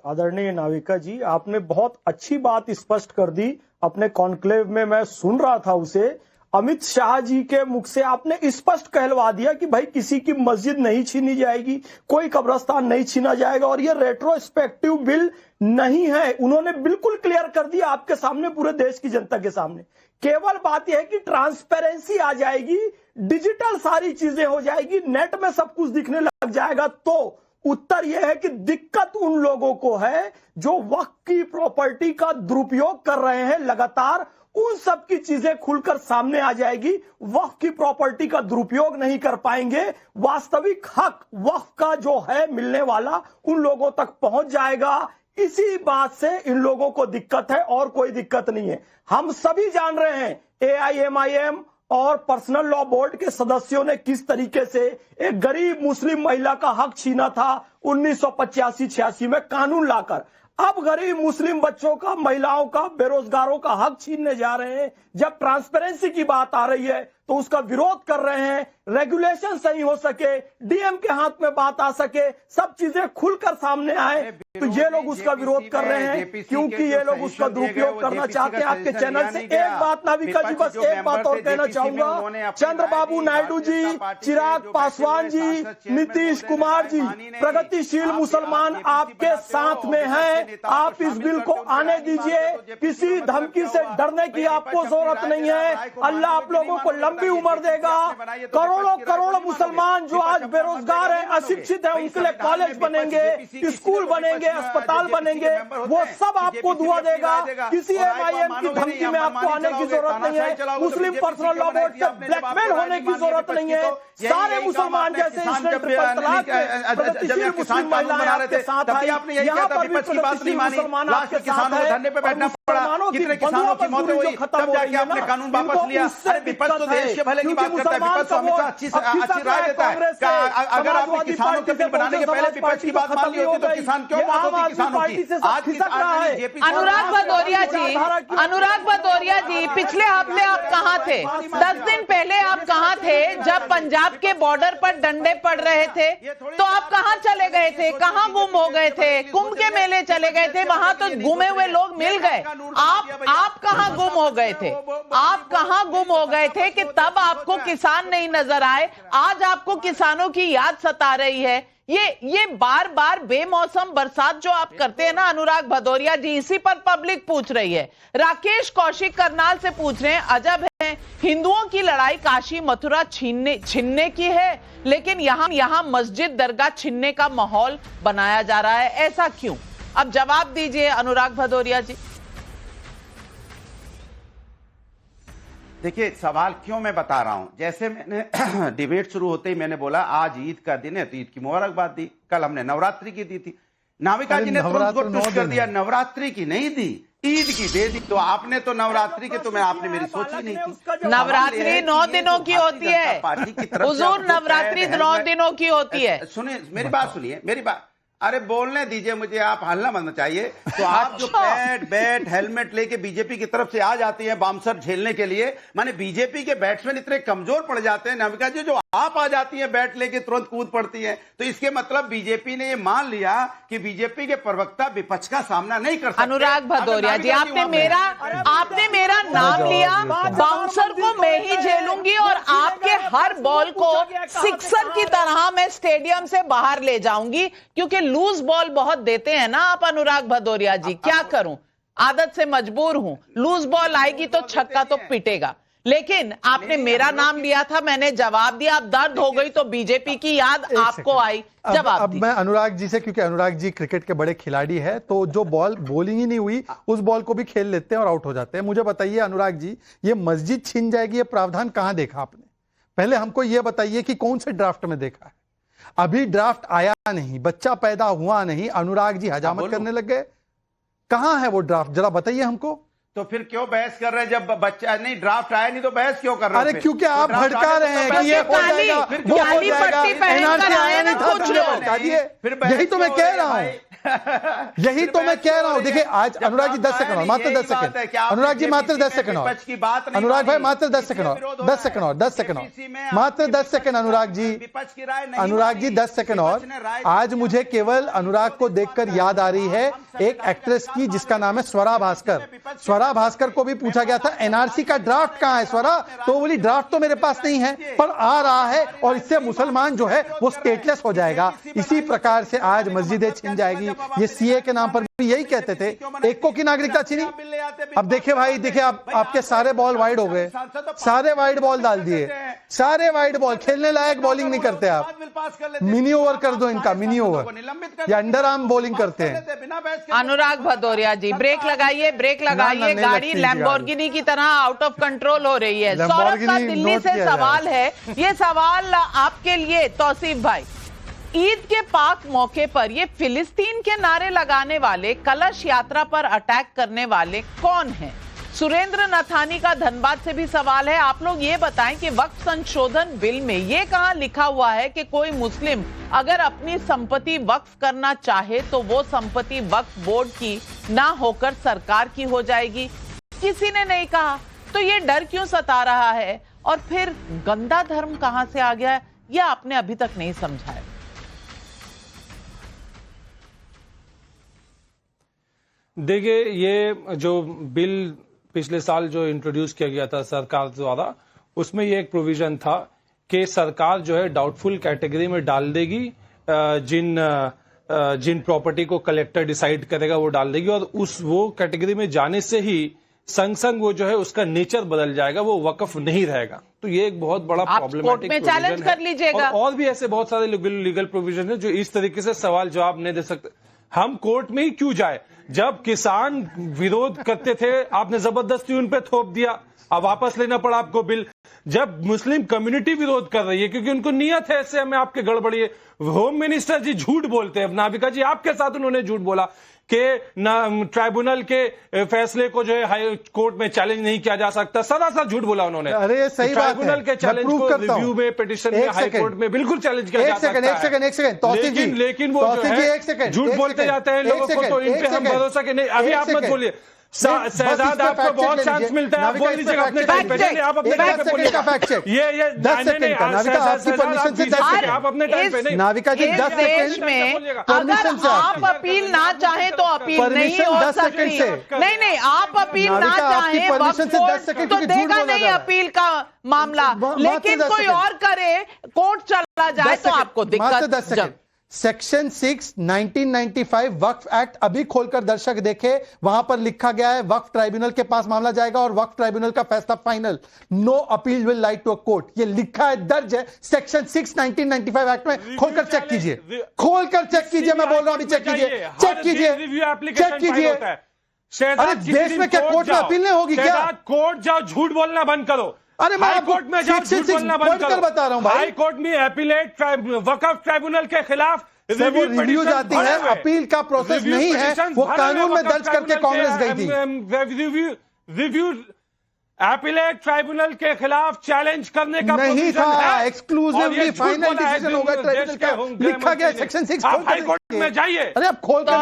आदरणीय नाविका जी, आपने बहुत अच्छी बात स्पष्ट कर दी। अपने कॉन्क्लेव में मैं सुन रहा था उसे, अमित शाह जी के मुख से आपने स्पष्ट कहलवा दिया कि भाई किसी की मस्जिद नहीं छीनी जाएगी, कोई कब्रिस्तान नहीं छीना जाएगा, और ये रेट्रोस्पेक्टिव बिल नहीं है। उन्होंने बिल्कुल क्लियर कर दिया आपके सामने, पूरे देश की जनता के सामने। केवल बात यह है कि ट्रांसपेरेंसी आ जाएगी, डिजिटल सारी चीजें हो जाएगी, नेट में सब कुछ दिखने लग जाएगा। तो उत्तर यह है कि दिक्कत उन लोगों को है जो वक्फ की प्रॉपर्टी का दुरुपयोग कर रहे हैं लगातार। उन सब की चीजें खुलकर सामने आ जाएगी। वक्फ की प्रॉपर्टी का दुरुपयोग नहीं कर पाएंगे। वास्तविक हक वक्फ का जो है मिलने वाला, उन लोगों तक पहुंच जाएगा। इसी बात से इन लोगों को दिक्कत है, और कोई दिक्कत नहीं है। हम सभी जान रहे हैं AIMIM और पर्सनल लॉ बोर्ड के सदस्यों ने किस तरीके से एक गरीब मुस्लिम महिला का हक छीना था 1985-86 में कानून लाकर। अब गरीब मुस्लिम बच्चों का, महिलाओं का, बेरोजगारों का हक छीनने जा रहे हैं। जब ट्रांसपेरेंसी की बात आ रही है तो उसका विरोध कर रहे हैं। रेगुलेशन सही हो सके, DM के हाथ में बात आ सके, सब चीजें खुलकर सामने आए, तो ये लोग उसका विरोध कर रहे हैं, क्योंकि ये लोग उसका दुरुपयोग करना चाहते हैं। आपके चैनल से एक बात नाविका जी, बस एक बात और कहना चाहूंगा। चंद्रबाबू नायडू जी, चिराग पासवान जी, नीतीश कुमार जी, प्रगतिशील मुसलमान आपके साथ में हैं। आप इस बिल को आने दीजिए। किसी धमकी से डरने की आपको जरूरत नहीं है। अल्लाह आप लोगों को लंबी उम्र देगा। करोड़ों मुसलमान जो आज बेरोजगार हैं, अशिक्षित हैं, उनके लिए कॉलेज बनेंगे, स्कूल बनेंगे, अस्पताल बनेंगे, वो सब आपको दुआ देगा। किसी MIM की धमकी में आपको आने की जरूरत नहीं है। मुस्लिम पर्सनल लॉ बोर्ड से ब्लैकमेल होने की जरूरत नहीं है। सारे मुसलमान जैसे मुस्लिम महिलाएं आपके साथ आई, यहाँ पर भी बात नहीं मानी, लास्ट में किसानों को धरने पे बैठना पड़ा, कितने किसानों की मौतें हुई, तब जाके आपने कानून वापस लिया। अरे विपक्ष तो देश के भले की बात करता है, विपक्ष हमेशा अच्छी राय देता है। अगर आपने किसानों के बिल बनाने के पहले विपक्ष की बात मान ली होती तो किसान क्यों बात होती किसानों की? आज अनुराग भदौरिया जी, पिछले हफ्ते आप कहां थे? 10 दिन पहले आप कहां थे जब पंजाब के बॉर्डर पर डंडे पड़ रहे थे? तो आप कहां चले गए थे? कहां गुम हो गए थे? कुंभ के मेले चले गए थे, वहां तो गुमे हुए लोग मिल गए। आप कहां गुम हो गए थे? आप कहां गुम हो गए थे कि तब आपको किसान नहीं नजर आए? आज आपको किसानों की याद सता रही है। ये बार बार बेमौसम बरसात जो आप करते हैं ना अनुराग भदौरिया जी, इसी पर पब्लिक पूछ रही है। राकेश कौशिक करनाल से पूछ रहे हैं, अजब है, हिंदुओं की लड़ाई काशी मथुरा छीनने की है, लेकिन यहां मस्जिद दरगाह छीनने का माहौल बनाया जा रहा है, ऐसा क्यों? अब जवाब दीजिए अनुराग भदौरिया जी। देखिए सवाल क्यों मैं बता रहा हूं, जैसे मैंने डिबेट शुरू होते ही मैंने बोला आज ईद का दिन है तो ईद की मुबारकबाद दी, कल हमने नवरात्रि की दी थी, नाविका जी ने तुरंत को ट्विस्ट कर दिया, नवरात्रि की नहीं दी, ईद की दे दी। तो आपने तो नवरात्रि के, तो मैं आपने मेरी सोची नहीं थी। नवरात्रि 9 दिनों की होती है हुजूर, नवरात्रि 9 दिनों की होती है। सुनिए मेरी बात, सुनिए मेरी बात, अरे बोलने दीजिए मुझे, आप हल्ला मत चाहिए। तो आप जो बैट हेलमेट लेके बीजेपी की तरफ से आ जाती है बामसर झेलने के लिए, माने बीजेपी के बैट्समैन इतने कमजोर पड़ जाते हैं नाविका जी, जो आप आ जाती है बैट लेके तुरंत कूद पड़ती है, तो इसके मतलब बीजेपी ने ये मान लिया कि बीजेपी के प्रवक्ता विपक्ष का सामना नहीं कर सकते। अनुराग भदौरिया जी, आपने मेरा नाम लिया, बाउंसर को मैं ही झेलूंगी और आपके हर बॉल को सिक्सर की तरह मैं स्टेडियम से बाहर ले जाऊंगी, क्योंकि लूज बॉल बहुत देते हैं ना आप अनुराग भदौरिया जी। क्या करूं, आदत से मजबूर हूं, लूज बॉल आएगी तो छक्का तो पिटेगा। लेकिन आपने मेरा नाम लिया था, मैंने जवाब दिया, अब दर्द हो गई तो बीजेपी की याद आपको आई, जवाब अब मैं अनुराग जी से, क्योंकि अनुराग जी क्रिकेट के बड़े खिलाड़ी हैं, तो जो बॉल बॉलिंग ही नहीं हुई उस बॉल को भी खेल लेते हैं और आउट हो जाते हैं। मुझे बताइए अनुराग जी, ये मस्जिद छीन जाएगी, ये प्रावधान कहां देखा आपने? पहले हमको ये बताइए कि कौन से ड्राफ्ट में देखा है? अभी ड्राफ्ट आया नहीं, बच्चा पैदा हुआ नहीं, अनुराग जी हजामत करने लग गए। कहां है वो ड्राफ्ट, जरा बताइए हमको। तो फिर क्यों बहस कर रहे हैं? जब बच्चा नहीं, ड्राफ्ट आया नहीं तो बहस क्यों कर रहे हैं? अरे क्योंकि आप भड़का रहे हैं कि ये हो जाएगा, वो हो जाएगा, एनआरसी आया नहीं था, भड़का दिए। यही तो मैं कह रहा हूं, यही तो मैं कह रहा हूं। देखिए आज अनुराग जी 10 सेकंड और, मात्र 10 सेकंड, अनुराग जी मात्र 10 सेकंड और, अनुराग भाई मात्र 10 सेकंड और, 10 सेकंड और, 10 सेकंड और, मात्र 10 सेकंड अनुराग जी, अनुराग जी 10 सेकंड और। आज मुझे केवल अनुराग को देखकर याद आ रही है एक एक्ट्रेस की जिसका नाम है स्वरा भास्कर। स्वरा भास्कर को भी पूछा गया था एनआरसी का ड्राफ्ट कहां है स्वरा, तो बोली ड्राफ्ट तो मेरे पास नहीं है पर आ रहा है और इससे मुसलमान जो है वो स्टेटलेस हो जाएगा। इसी प्रकार से आज मस्जिदें छिन जाएगी। ये सीए के नाम पर भी यही कहते थे, एक को की नागरिकता छीनी। अब देखिए भाई, देखिए आपके सारे बॉल वाइड हो गए, सारे वाइड बॉल डाल दिए, सारे वाइड बॉल, खेलने लायक बॉलिंग नहीं करते आप। मिनी ओवर कर दो इनका, मिनी ओवर, या अंडर आर्म बॉलिंग करते हैं। अनुराग भदौरिया जी ब्रेक लगाइए, ब्रेक लगाइए, गाड़ी लैम्बोर्गिनी की तरह आउट ऑफ कंट्रोल हो रही है। सौरभ का दिल्ली से सवाल है, ये सवाल आपके लिए तौसीफ भाई। ईद के पाक मौके पर ये फिलिस्तीन के नारे लगाने वाले, कलश यात्रा पर अटैक करने वाले कौन हैं? सुरेंद्र नथानी का धनबाद से भी सवाल है, आप लोग ये बताएं कि वक्फ संशोधन बिल में ये कहां लिखा हुआ है कि कोई मुस्लिम अगर अपनी संपत्ति वक्फ करना चाहे तो वो संपत्ति वक्फ बोर्ड की ना होकर सरकार की हो जाएगी? किसी ने नहीं कहा, तो ये डर क्यों सता रहा है? और फिर गंदा धर्म कहां से आ गया, यह आपने अभी तक नहीं समझाया। देखिए ये जो बिल पिछले साल जो इंट्रोड्यूस किया गया था सरकार द्वारा, उसमें ये एक प्रोविजन था कि सरकार जो है डाउटफुल कैटेगरी में डाल देगी, जिन प्रॉपर्टी को कलेक्टर डिसाइड करेगा वो डाल देगी, और वो कैटेगरी में जाने से ही संग वो जो है उसका नेचर बदल जाएगा, वो वक्फ नहीं रहेगा। तो ये एक बहुत बड़ा प्रॉब्लमेटिक में चैलेंज कर लीजिएगा। और भी ऐसे बहुत सारे लीगल प्रोविजन है जो इस तरीके से सवाल जवाब नहीं दे सकते। हम कोर्ट में ही क्यों जाए? जब किसान विरोध करते थे आपने जबरदस्ती उन पे थोप दिया, अब वापस लेना पड़ा आपको बिल। जब मुस्लिम कम्युनिटी विरोध कर रही है क्योंकि उनको नियत है ऐसे हमें आपके गड़बड़ी है, होम मिनिस्टर जी झूठ बोलते हैं, नाविका जी आपके साथ उन्होंने झूठ बोला कि ट्राइब्यूनल के फैसले को जो है हाई कोर्ट में चैलेंज नहीं किया जा सकता। सरासर झूठ बोला उन्होंने। अरे सही बात है, ट्राइब्यूनल के चैलेंज को रिव्यू में, पिटिशन में, हाई कोर्ट में बिल्कुल चैलेंज किया जा सकता है। एक सेकंड तौसीफ जी, लेकिन वो जो है झूठ बोलते जाते हैं लोगों को, तो इन पे हम भरोसा के नहीं। अभी आप मत बोलिए शहजाद, आपको बहुत चांस मिलता है, आप बोल लीजिएगा अपने टाइम पे। आप अपने टाइम पे बोलिएगा। ये 10 सेकंड का नाविका, आपकी परमिशन से 10 सेकंड आप अपने टाइम पे नहीं। नाविका जी 10 देश में अगर आप अपील ना चाहें तो अपील नहीं हो सकती। नहीं, आप अपील ना चाहें तो देगा नहीं अपील का मामला, लेकिन कोई और करे, कोर्ट चला जाए तो आपको दिक्कत। सेक्शन 6 1995 वक्फ एक्ट अभी खोलकर दर्शक देखे, वहां पर लिखा गया है वक्फ ट्राइब्यूनल के पास मामला जाएगा और वक्फ ट्राइब्यूनल का फैसला final, no appeal will light to a court. ये लिखा है, दर्ज है सेक्शन 6 1995 एक्ट में। खोलकर चेक कीजिए, खोलकर चेक कीजिए, मैं बोल रहा हूं अभी चेक कीजिए, चेक कीजिए, चेक कीजिए। अरे देश में क्या कोर्ट में अपील नहीं होगी क्या? कोर्ट जाओ, झूठ बोलना बंद करो। अरे मैं हाई कोर्ट में जाओ, झूठ बोलना बंद करो। बता रहा हूं भाई, हाई कोर्ट में अपीलेट वक्फ ट्राइब्यूनल के खिलाफ रिव्यू जाती है, अपील का प्रोसेस नहीं है, वो कानून में दर्ज करके कांग्रेस गई थी। रिव्यू अपीलेट ट्राइब्यूनल के खिलाफ चैलेंज करने का नहीं था, एक्सक्लूसिवली फाइनल डिसीजन होगा ट्राइब्यूनल का, लिखा गया सेक्शन 6। हाई कोर्ट में जाइए। अरे आप खोल कर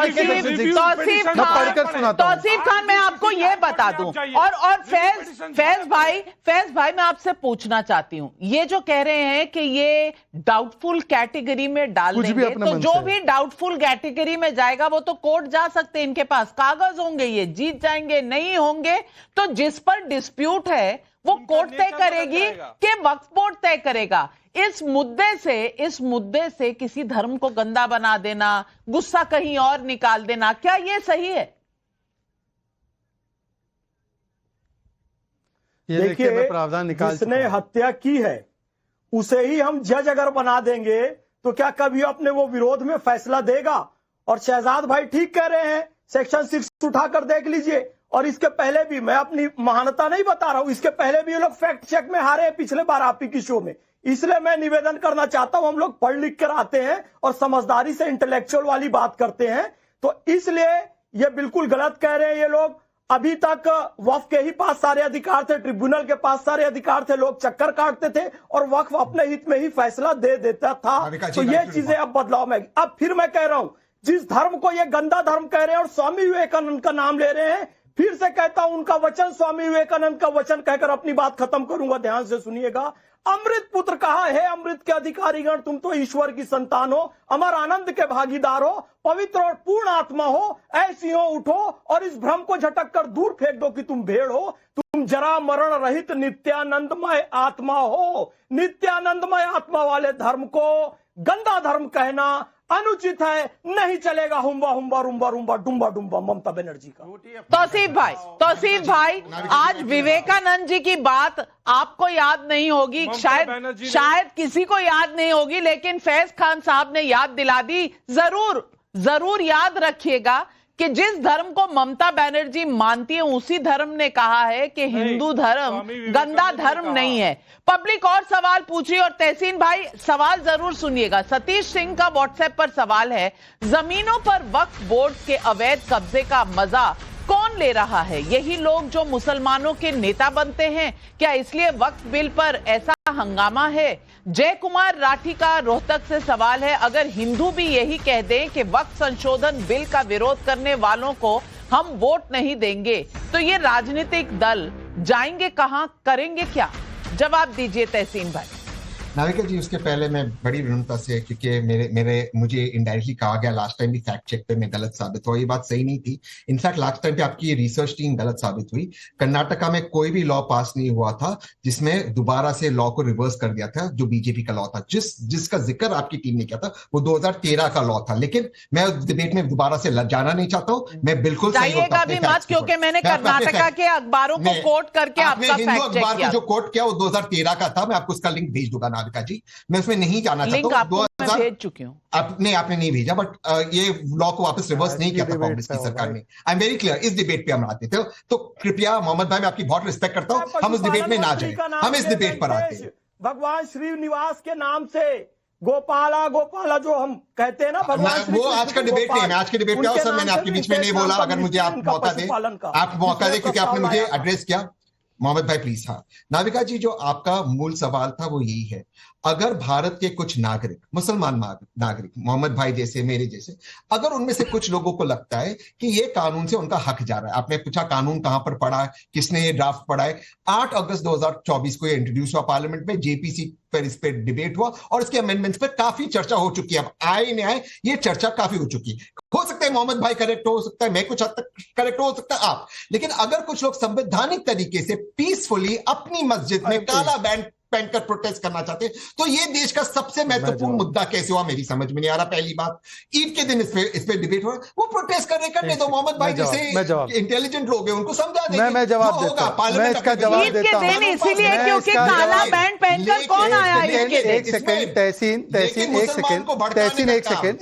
तौसीफ खान, मैं आपको ये बता दूं, और फैज भाई मैं आपसे पूछना चाहती हूं, ये जो कह रहे हैं कि ये डाउटफुल कैटेगरी में डाल देंगे, तो जो भी डाउटफुल कैटेगरी में जाएगा वो तो कोर्ट जा सकते हैं, इनके पास कागज होंगे, ये जीत जाएंगे। नहीं होंगे तो जिस पर डिस्प्यूट है वो कोर्ट तय करेगी कि वक्फ बोर्ड तय करेगा। इस मुद्दे से किसी धर्म को गंदा बना देना, गुस्सा कहीं और निकाल देना, क्या ये सही है? देखिए, जिसने हत्या की है उसे ही हम जज अगर बना देंगे तो क्या कभी अपने वो विरोध में फैसला देगा? और शहजाद भाई ठीक कह रहे हैं, सेक्शन 6 उठाकर देख लीजिए। और इसके पहले भी, मैं अपनी महानता नहीं बता रहा हूं, इसके पहले भी ये लोग फैक्ट चेक में हारे हैं पिछले बार आपी की शो में। इसलिए मैं निवेदन करना चाहता हूं, हम लोग पढ़ लिख कर आते हैं और समझदारी से इंटेलेक्चुअल वाली बात करते हैं, तो इसलिए ये बिल्कुल गलत कह रहे हैं ये लोग। अभी तक वक्फ के ही पास सारे अधिकार थे, ट्रिब्यूनल के पास सारे अधिकार थे, लोग चक्कर काटते थे और वक्फ अपने हित में ही फैसला दे देता था। तो ये चीजें अब बदलाव में। अब फिर मैं कह रहा हूं, जिस धर्म को ये गंदा धर्म कह रहे हैं और स्वामी विवेकानंद का नाम ले रहे हैं, फिर से कहता हूं उनका वचन, स्वामी विवेकानंद का वचन कहकर अपनी बात खत्म करूंगा, ध्यान से सुनिएगा। अमृत पुत्र कहा है, अमृत के अधिकारीगण, तुम तो ईश्वर की संतान हो, अमर आनंद के भागीदार हो, पवित्र और पूर्ण आत्मा हो, ऐसी हो उठो और इस भ्रम को झटक कर दूर फेंक दो कि तुम भेड़ हो, तुम जरा मरण रहित नित्यानंदमय आत्मा हो। नित्यानंदमय आत्मा वाले धर्म को गंदा धर्म कहना अनुचित है, नहीं चलेगा। हुम्बा हुम्बा रुम्बा रुम्बा डुम्बा डुम्बा ममता बनर्जी का। तौसीफ भाई, आज विवेकानंद जी की बात आपको याद नहीं होगी, शायद किसी को याद नहीं होगी, लेकिन फैज खान साहब ने याद दिला दी। जरूर याद रखिएगा कि जिस धर्म को ममता बनर्जी मानती है उसी धर्म ने कहा है कि हिंदू धर्म गंदा धर्म नहीं है। पब्लिक और सवाल पूछ रही, और तहसीन भाई सवाल जरूर सुनिएगा। सतीश सिंह का व्हाट्सएप पर सवाल है, जमीनों पर वक्फ बोर्ड के अवैध कब्जे का मजा कौन ले रहा है? यही लोग जो मुसलमानों के नेता बनते हैं, क्या इसलिए वक्फ बिल पर ऐसा हंगामा है? जय कुमार राठी का रोहतक से सवाल है, अगर हिंदू भी यही कह दें कि वक्फ संशोधन बिल का विरोध करने वालों को हम वोट नहीं देंगे, तो ये राजनीतिक दल जाएंगे कहां, करेंगे क्या? जवाब दीजिए तहसीन भाई। नाविका जी, उसके पहले मैं बड़ी विनम्रता से, क्योंकि मुझे इनडायरेक्टली कहा गया लास्ट टाइम भी फैक्ट चेक पे मैं गलत साबित हुआ, ये बात सही नहीं थी। इनफैक्ट लास्ट टाइम पे आपकी रिसर्च टीम गलत साबित हुई। कर्नाटका में कोई भी लॉ पास नहीं हुआ था जिसमें दोबारा से लॉ को रिवर्स कर दिया था, जो बीजेपी का लॉ था, जिसका जिक्र आपकी टीम ने किया था, वो 2013 का लॉ था। लेकिन मैं उस डिबेट में दोबारा से जाना नहीं चाहता हूँ, मैं बिल्कुल क्योंकि मैंने कर्नाटका के अखबारों को कोट करके आपका हिंदू अखबार को जो कोट किया वो 2013 का था। मैं आपको उसका लिंक भेज दूंगा नाविका जी, मैं उसमें नहीं जाना चाहता हूं। 2000 भेज चुकी हूं। आपने नहीं भेजा, बट ये लॉ को वापस रिवर्स नहीं किया था कांग्रेस की सरकार ने। आई एम वेरी क्लियर, इस डिबेट पे हम आते थे, तो कृपया मोहम्मद भाई, मैं आपकी बहुत रिस्पेक्ट करता हूं, हम उस डिबेट में ना जाए, हम इस डिबेट पर आते हैं। भगवान श्रीनिवास के नाम से गोपाला गोपाला जो हम कहते हैं ना भगवान श्री वो कृष्ण आज का को डिबेट नहीं है, गोपाल, मैं आज के डिबेट पे उनके सर नाम मैंने से आपके भी बीच में नहीं विशेष बोला, नाम अगर मुझे आप का मौका दें, पशुपालन का, आप मौका दें, क्योंकि आपने मुझे जिसमें एड्रेस किया। मोहम्मद भाई प्लीज। हाँ नाविका जी, जो आपका मूल सवाल था वो यही है, अगर भारत के कुछ नागरिक, मुसलमान नागरिक, मोहम्मद भाई जैसे, मेरे जैसे, अगर उनमें से कुछ लोगों को लगता है कि ये कानून से उनका हक जा रहा है, आपने पूछा कानून कहां पर पढ़ा है, किसने ये ड्राफ्ट पढ़ा है, 8 अगस्त 2024 को ये इंट्रोड्यूस हुआ पार्लियामेंट में, जेपीसी पर इस पर डिबेट हुआ और इसके अमेंडमेंट्स पर काफी चर्चा हो चुकी है। अब आए न आए ये चर्चा काफी हो चुकी है। हो सकता है मोहम्मद भाई करेक्ट हो सकता है, मैं कुछ हद तक करेक्ट हो सकता है आप, लेकिन अगर कुछ लोग संवैधानिक तरीके से पीसफुली अपनी मस्जिद में काला बैंड पहनकर प्रोटेस्ट करना चाहते हैं, तो ये देश का सबसे महत्वपूर्ण मुद्दा कैसे हुआ मेरी समझ में नहीं आ रहा। पहली बात, ईद के दिन इस पे डिबेट हो रहा है, वो प्रोटेस्ट करने दो, मोहम्मद भाई जैसे इंटेलिजेंट लोग हैं उनको समझा देंगे। मैं जवाब देता हूं, मैं इसका जवाब देता हूं। इसीलिए क्योंकि काला बैंड पहनकर कौन आया इसके दिन? एक सेकंड तहसीन,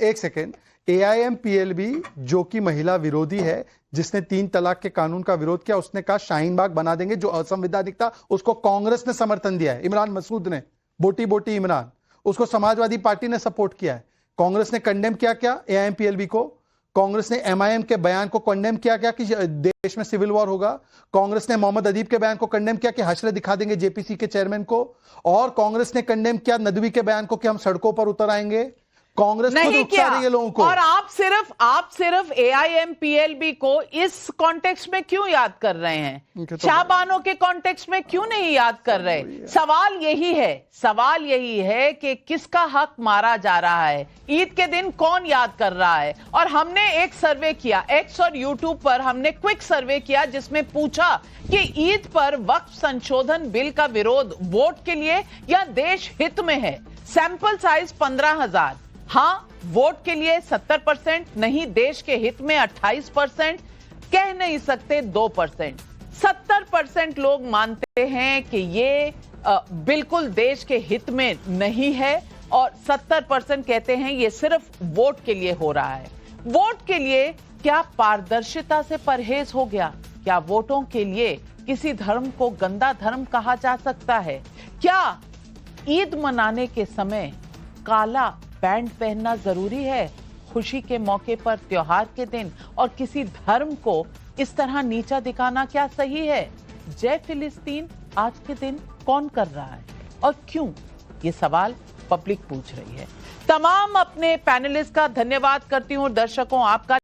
एक सेकंड। AIMPLB जो कि महिला विरोधी है, जिसने 3 तलाक के कानून का विरोध किया, उसने कहा शाहीन बाग बना देंगे, जो असंवैधानिक था उसको कांग्रेस ने समर्थन दिया है। इमरान मसूद ने, बोटी बोटी इमरान, उसको समाजवादी पार्टी ने सपोर्ट किया है। कांग्रेस ने कंडेम किया क्या AIMPLB को? कांग्रेस ने MIM के बयान को कंडेम किया क्या कि देश में सिविल वॉर होगा? कांग्रेस ने मोहम्मद अदीब के बयान को कंडेम किया कि हश्र दिखा देंगे JPC के चेयरमैन को? और कांग्रेस ने कंडेम किया नदवी के बयान को कि हम सड़कों पर उतर आएंगे? कांग्रेस नहीं किया। रही है लोगों को। और आप सिर्फ AIMPLB को इस कॉन्टेक्स्ट में क्यों याद कर रहे हैं? शाहबानों के कॉन्टेक्स्ट में क्यों नहीं याद कर रहे? सवाल यही है कि किसका हक मारा जा रहा है, ईद के दिन कौन याद कर रहा है। और हमने एक सर्वे किया X और YouTube पर, हमने क्विक सर्वे किया जिसमें पूछा कि ईद पर वक्फ संशोधन बिल का विरोध वोट के लिए या देश हित में है। Sample size 15,000। हाँ वोट के लिए 70%, नहीं देश के हित में 28%, कह नहीं सकते 2%। 70% लोग मानते हैं कि ये बिल्कुल देश के हित में नहीं है, और 70% कहते हैं ये सिर्फ वोट के लिए हो रहा है। वोट के लिए क्या पारदर्शिता से परहेज हो गया? क्या वोटों के लिए किसी धर्म को गंदा धर्म कहा जा सकता है? क्या ईद मनाने के समय काला बैंड पहनना जरूरी है? खुशी के मौके पर, त्योहार के दिन, और किसी धर्म को इस तरह नीचा दिखाना क्या सही है? जय फिलिस्तीन आज के दिन कौन कर रहा है और क्यों? ये सवाल पब्लिक पूछ रही है। तमाम अपने पैनलिस्ट का धन्यवाद करती हूं। दर्शकों, आपका